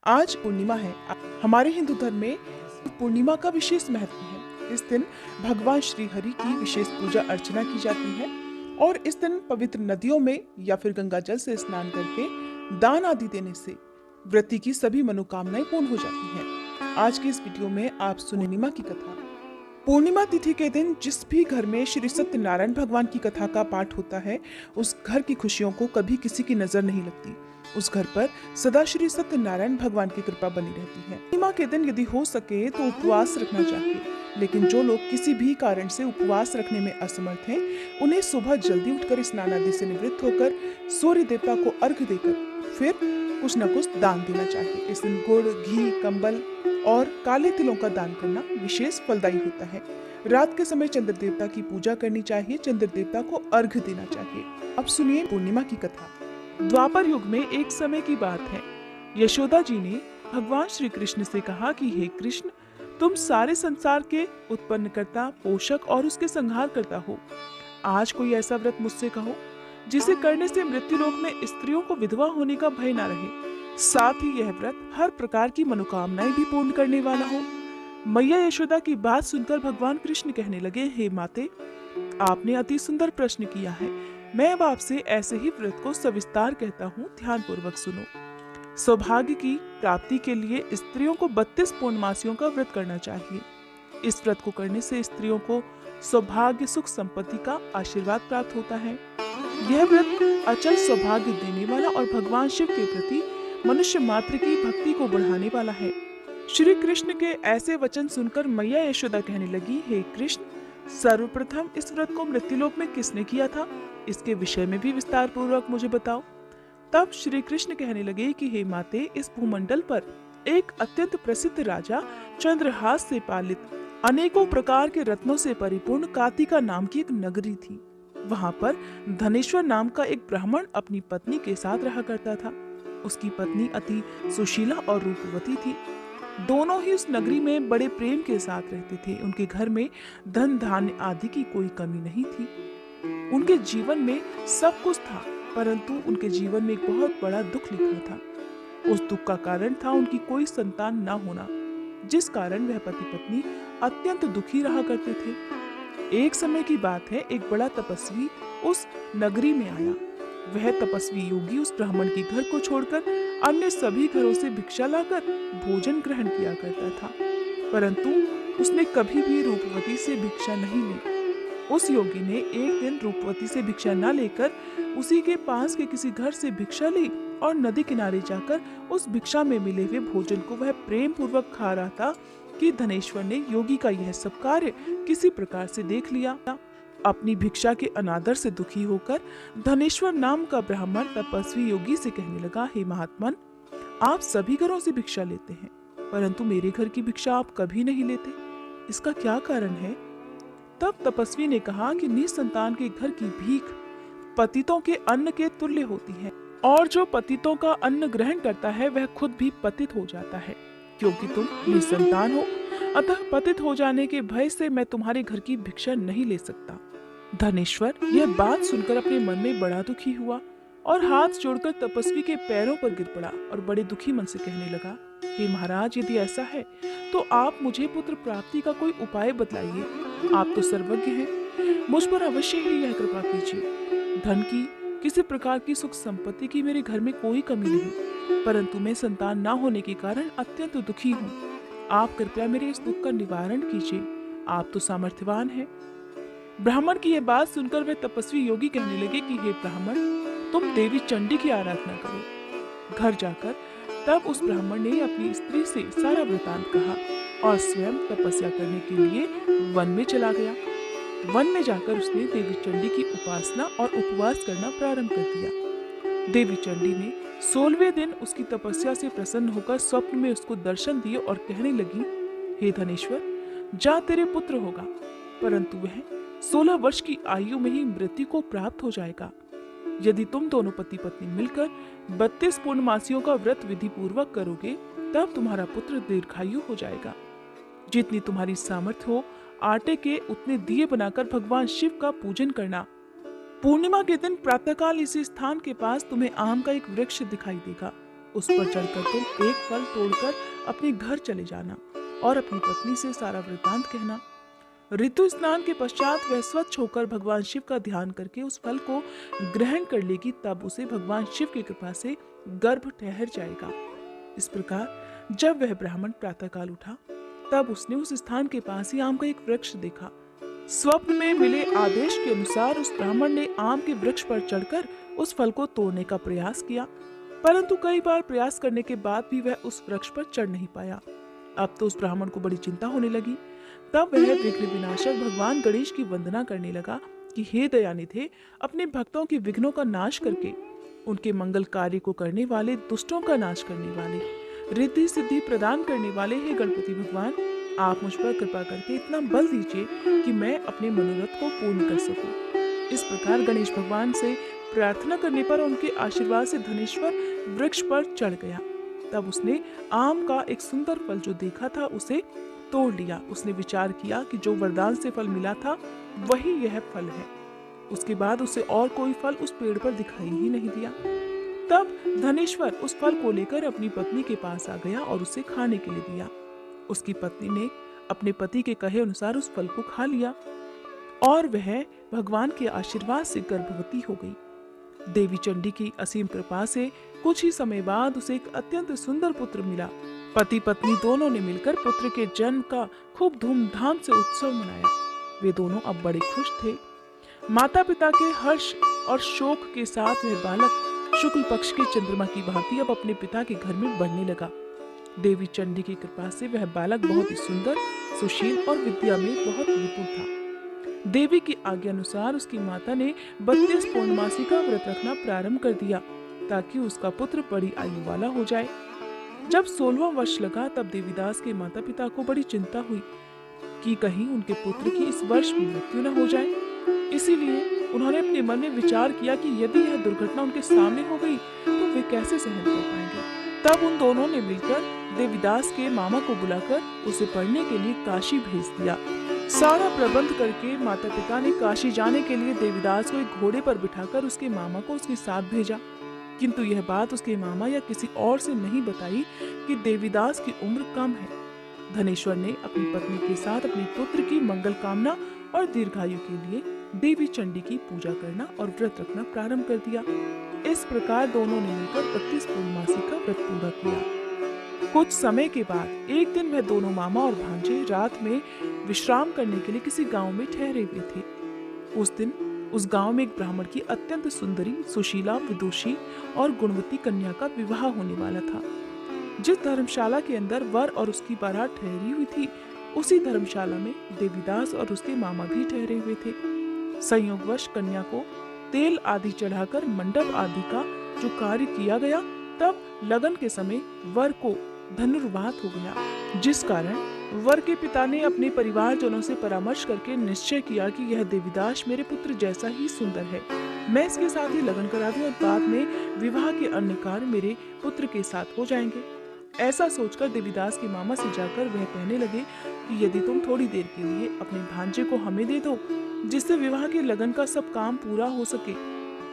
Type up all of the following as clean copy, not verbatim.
आज पूर्णिमा है। हमारे हिंदू धर्म में पूर्णिमा का विशेष महत्व है। इस दिन भगवान श्री हरि की विशेष पूजा अर्चना की जाती है और इस दिन पवित्र नदियों में या फिर गंगा जल से स्नान करके दान आदि देने से व्रती की सभी मनोकामनाएं पूर्ण हो जाती हैं। आज की इस वीडियो में आप सुने पूर्णिमा की कथा। पूर्णिमा तिथि के दिन जिस भी घर में श्री सत्यनारायण भगवान की कथा का पाठ होता है, उस घर की खुशियों को कभी किसी की नजर नहीं लगती। उस घर पर सदा श्री सत्यनारायण भगवान की कृपा बनी रहती है। पूर्णिमा के दिन यदि हो सके तो उपवास रखना चाहिए, लेकिन जो लोग किसी भी कारण से उपवास रखने में असमर्थ हैं, उन्हें सुबह जल्दी उठकर स्नान आदि से निवृत्त होकर सूर्य देवता को अर्घ्य देकर फिर कुछ न कुछ दान देना चाहिए। इस दिन गुड़, घी, कंबल और काले तिलों का दान करना विशेष फलदायी होता है। रात के समय चंद्र देवता की पूजा करनी चाहिए, चंद्र देवता को अर्घ्य देना चाहिए। अब सुनिए पूर्णिमा की कथा। द्वापर युग में एक समय की बात है। यशोदा जी ने भगवान श्री कृष्ण से कहा कि हे कृष्ण, तुम सारे संसार के उत्पन्नकर्ता, पोषक और उसके संहार करता हो। आज कोई ऐसा व्रत मुझसे कहो जिसे करने से मृत्युलोक में स्त्रियों को विधवा होने का भय न रहे, साथ ही यह व्रत हर प्रकार की मनोकामनाएं भी पूर्ण करने वाला हो। मैया यशोदा की बात सुनकर भगवान कृष्ण कहने लगे, हे माते, आपने अति सुंदर प्रश्न किया है। मैं अब आपसे ऐसे ही व्रत को सविस्तार कहता हूँ, ध्यान पूर्वक सुनो। सौभाग्य की प्राप्ति के लिए स्त्रियों को 32 पूर्णमासियों का व्रत करना चाहिए। इस व्रत को करने से स्त्रियों को सौभाग्य, सुख, संपत्ति का आशीर्वाद प्राप्त होता है। यह व्रत अचल सौभाग्य देने वाला और भगवान शिव के प्रति मनुष्य मात्र की भक्ति को बढ़ाने वाला है। श्री कृष्ण के ऐसे वचन सुनकर मैया यशोदा कहने लगी, हे कृष्ण, सर्वप्रथम इस व्रत को मृत्युलोक में किसने किया था, इसके विषय में भी विस्तार पूर्वक मुझे बताओ। तब श्री कृष्ण कहने लगे कि हे माते, इस भूमंडल पर एक अत्यंत प्रसिद्ध राजा, चंद्रहास से पालित अनेकों प्रकार के रत्नों से परिपूर्ण कातिका नाम की एक नगरी थी। वहाँ पर धनेश्वर नाम का एक ब्राह्मण अपनी पत्नी के साथ रहा करता था। उसकी पत्नी अति सुशीला और रूपवती थी। दोनों ही उस नगरी में बड़े प्रेम के साथ रहते थे। उनके घर में धन धान्य आदि की कोई कमी नहीं थी। उनके जीवन में सब कुछ था, परंतु उनके जीवन में एक बहुत बड़ा दुख लिखा था। उस दुख का कारण था उनकी कोई संतान न होना, जिस कारण वह पति पत्नी अत्यंत दुखी रहा करते थे। एक समय की बात है, एक बड़ा तपस्वी उस नगरी में आया। वह तपस्वी योगी उस ब्राह्मण के घर को छोड़कर अन्य सभी घरों से भिक्षा लाकर भोजन ग्रहण किया करता था, परंतु उसने कभी भी रूपवती से भिक्षा नहीं ली। उस योगी ने एक दिन रूपवती से भिक्षा न लेकर उसी के पास के किसी घर से भिक्षा ली और नदी किनारे जाकर उस भिक्षा में मिले हुए भोजन को वह प्रेम पूर्वक खा रहा था कि धनेश्वर ने योगी का यह सब कार्य किसी प्रकार से देख लिया। अपनी भिक्षा के अनादर से दुखी होकर धनेश्वर नाम का ब्राह्मण तपस्वी योगी से कहने लगा, हे महात्मन, आप सभी घरों से भिक्षा लेते हैं, परंतु मेरे घर की भिक्षा आप कभी नहीं लेते, इसका क्या कारण है? तब तपस्वी ने कहा कि निसंतान के घर की भीख पतितों के अन्न के तुल्य होती है, और जो पतितों का अन्न ग्रहण करता है वह खुद भी पतित हो जाता है। क्योंकि तुम निसंतान हो, अतः पतित हो जाने के भय से मैं तुम्हारे घर की भिक्षा नहीं ले सकता। धनेश्वर यह बात सुनकर अपने मन में बड़ा दुखी हुआ और हाथ जोड़कर तपस्वी के पैरों पर गिर पड़ा और बड़े दुखी मन से कहने लगा, हे महाराज, यदि ऐसा है तो आप मुझे पुत्र प्राप्ति का कोई उपाय बतलाइए। आप तो सर्वज्ञ हैं, मुझ पर अवश्य ही यह कृपा कीजिए। धन की, किसी प्रकार की सुख संपत्ति की मेरे घर में कोई कमी नहीं, परंतु मैं संतान न होने के कारण अत्यंत दुखी हूँ। आप कृपया मेरे इस दुख का निवारण कीजिए, आप तो सामर्थ्यवान हैं। ब्राह्मण की यह बात सुनकर वह तपस्वी योगी कहने लगे कि हे ब्राह्मण, तुम देवी चंडी की आराधना करो। घर जाकर तब उस ब्राह्मण ने अपनी स्त्री से सारा वृतांत कहा और स्वयं तपस्या करने के लिए वन में चला गया। वन में जाकर उसने देवी चंडी की उपासना और उपवास करना प्रारंभ कर दिया। देवी चंडी ने 16वें दिन उसकी तपस्या से प्रसन्न होकर स्वप्न में उसको दर्शन दिए और कहने लगी, हे धनेश्वर, जा, तेरे पुत्र होगा, परंतु वह 16 वर्ष की आयु में ही मृत्यु को प्राप्त हो जाएगा। यदि तुम दोनों पति पत्नी मिलकर 32 पूर्णमासियों का व्रत विधि पूर्वक करोगे, तब तुम्हारा पुत्र दीर्घायु हो जाएगा। जितनी तुम्हारी सामर्थ्य हो, आटे के उतने दिए बनाकर भगवान शिव का पूजन करना। पूर्णिमा के दिन प्रातःकाल इसी स्थान के पास तुम्हें आम का एक वृक्ष दिखाई देगा। उस पर चढ़कर तुम एक फल तोड़कर अपने घर चले जाना और अपनी पत्नी से सारा वृत्तांत कहना। ऋतु स्नान के पश्चात वह स्वच्छ होकर भगवान शिव का ध्यान करके उस फल को ग्रहण कर लेगी, तब उसे भगवान शिव की कृपा से गर्भ ठहर जाएगा। इस प्रकार जब वह ब्राह्मण प्रातःकाल उठा तब उसने उस स्थान के पास ही आम का एक वृक्ष देखा। स्वप्न में मिले आदेश के अनुसार उस ब्राह्मण ने आम के वृक्ष पर चढ़कर उस फल को तोड़ने का प्रयास किया, परंतु कई बार प्रयास करने के बाद भी वह उस वृक्ष पर चढ़ नहीं पाया। अब तो उस ब्राह्मण को बड़ी चिंता होने लगी। तब वह विघ्न विनाशक भगवान गणेश की वंदना करने लगा कि हे दयानिधे, अपने भक्तों के विघ्नों का नाश करके उनके मंगल कार्य को करने वाले, दुष्टों का नाश करने वाले, रिद्धि सिद्धि प्रदान करने वाले हे गणपति भगवान, आप मुझ पर कृपा करके इतना बल दीजिए कि मैं अपने मनोरथ को पूर्ण कर सकूं। इस प्रकार गणेश भगवान से प्रार्थना करने पर उनके आशीर्वाद से धनेश्वर वृक्ष पर चढ़ गया। तब उसने आम का एक सुंदर फल जो देखा था उसे तोड़ लिया। उसने विचार किया कि जो वरदान से फल मिला था वही यह फल है। उसके बाद उसे और कोई फल उस पेड़ पर दिखाई ही नहीं दिया। तब धनेश्वर उस फल को लेकर अपनी पत्नी के पास आ गया और उसे खाने के लिए दिया। उसकी पत्नी ने अपने पति के कहे अनुसार उस फल को खा लिया और वह भगवान के आशीर्वाद से गर्भवती हो गई। देवी चंडी की असीम कृपा से कुछ ही समय बाद उसे एक अत्यंत सुंदर पुत्र मिला। पति पत्नी दोनों ने मिलकर पुत्र के जन्म का खूब धूमधाम से उत्सव मनाया। वे दोनों अब बड़े खुश थे। माता पिता के हर्ष और शोक के साथ वह बालक शुक्ल पक्ष के चंद्रमा की भांति अब अपने पिता के घर में बढ़ने लगा। देवी चंडी की कृपा से वह बालक बहुत ही सुंदर, सुशील और विद्या में बहुत निपुण था। देवी की आज्ञा अनुसार उसकी माता ने 32 पूर्णमासी का व्रत रखना प्रारंभ कर दिया ताकि उसका पुत्र बड़ी आयु वाला हो जाए। जब 16वां वर्ष लगा तब देवीदास के माता पिता को बड़ी चिंता हुई कि कहीं उनके पुत्र की इस वर्ष मृत्यु न हो जाए। इसीलिए उन्होंने अपने मन में विचार किया कि यदि यह दुर्घटना उनके सामने हो गई तो वे कैसे सहन कर पाएंगे। तब उन दोनों ने मिलकर देवीदास के मामा को बुलाकर उसे पढ़ने के लिए काशी भेज दिया। सारा प्रबंध करके माता पिता ने काशी जाने के लिए देवीदास को एक घोड़े पर बिठाकर उसके मामा को उसके साथ भेजा। किंतु यह बात उसके मामा या किसी और से नहीं बताई कि देवीदास की उम्र कम है। धनेश्वर ने अपनी पत्नी के साथ अपने पुत्र की मंगल कामना और दीर्घायु के लिए देवी चंडी की पूजा करना और व्रत रखना प्रारंभ कर दिया। इस प्रकार दोनों ने मिलकर 32 पूर्णमासी का व्रत पूरा किया। कुछ समय के बाद एक दिन वह दोनों मामा और भांजे रात में विश्राम करने के लिए किसी गांव में ठहरे हुए थे। उस दिन उस गांव में एक ब्राह्मण की अत्यंत सुंदरी, सुशीला, विदुषी और गुणवती कन्या का विवाह होने वाला था। जिस धर्मशाला के अंदर वर और उसकी बारात ठहरी हुई थी, उसी धर्मशाला में देवीदास और उसके मामा भी ठहरे हुए थे। संयोगवश कन्या को तेल आदि चढ़ाकर मंडप आदि का जो कार्य किया गया, तब लगन के समय वर को धनुर्वात हो गया, जिस कारण वर के पिता ने अपने परिवारजनों से परामर्श करके निश्चय किया कि यह देवीदास मेरे पुत्र जैसा ही सुंदर है, मैं इसके साथ ही लगन करा दूं और बाद में विवाह के अन्य कार्य मेरे पुत्र के साथ हो जाएंगे। ऐसा सोचकर देवीदास के मामा से जाकर वह कहने लगे कि यदि तुम थोड़ी देर के लिए अपने भांजे को हमें दे दो, जिससे विवाह के लगन का सब काम पूरा हो सके।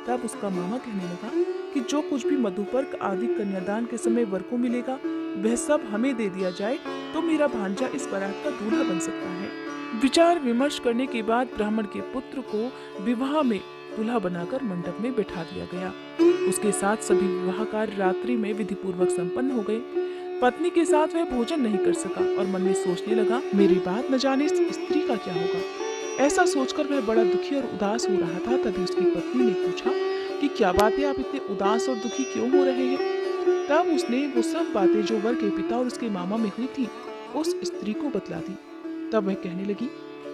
तब उसका मामा कहने लगा कि जो कुछ भी मधुपर्क आदि कन्यादान के समय वर को मिलेगा वह सब हमें दे दिया जाए तो मेरा भांजा इस बारात का दूल्हा बन सकता है। विचार विमर्श करने के बाद ब्राह्मण के पुत्र को विवाह में दूल्हा बनाकर मंडप में बैठा दिया गया। उसके साथ सभी विवाह कार्य रात्रि में विधि पूर्वक संपन्न हो गए। पत्नी के साथ वह भोजन नहीं कर सका और मन में सोचने लगा, मेरी बात न जाने इस स्त्री का क्या होगा। ऐसा सोचकर वह बड़ा दुखी और उदास हो रहा था। तभी उसकी पत्नी ने पूछा कि क्या बात है, आप इतने उदास और दुखी क्यों हो रहे हैं। तब उसने वो सब बातें जो वर के पिता और उसके मामा में हुई थी उस स्त्री को बतला दी। तब वह कहने लगी,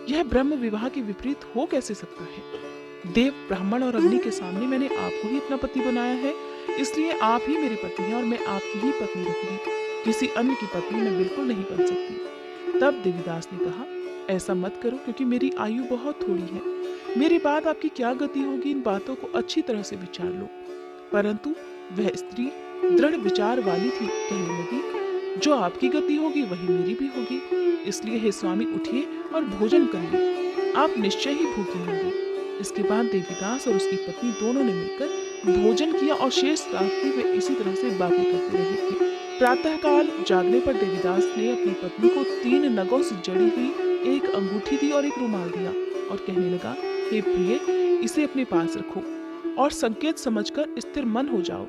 यह ब्रह्म विवाह के विपरीत हो कैसे सकता है। देव, ब्राह्मण और अग्नि के सामने मैंने आपको ही अपना पति बनाया है, इसलिए आप ही मेरी पत्नी हैं और मैं आपकी ही पत्नी रहूंगी। किसी अन्य की पत्नी मैं बिल्कुल नहीं बन सकती। तब देवीदास ने कहा, ऐसा मत करो, क्योंकि मेरी आयु बहुत थोड़ी है। मेरे बाद आपकी क्या गति होगी, इन बातों को अच्छी तरह से विचार लो। परंतु वह स्त्री दृढ़ विचार वाली थी। कहने लगी, जो आपकी गति होगी वही मेरी भी होगी, इसलिए हे स्वामी उठिए और भोजन करिए, आप निश्चय ही भूखे होंगे। इसके बाद देवीदास और उसकी पत्नी दोनों ने मिलकर भोजन किया और शेष रात्रि वे इसी तरह से बातें करते रहे। प्रातःकाल जागने पर देवीदास ने अपनी पत्नी को 3 नगों से जड़ी हुई एक अंगूठी दी और एक रुमाल दिया और कहने लगा, हे प्रिय, इसे अपने पास रखो और संकेत समझकर स्थिर मन हो जाओ।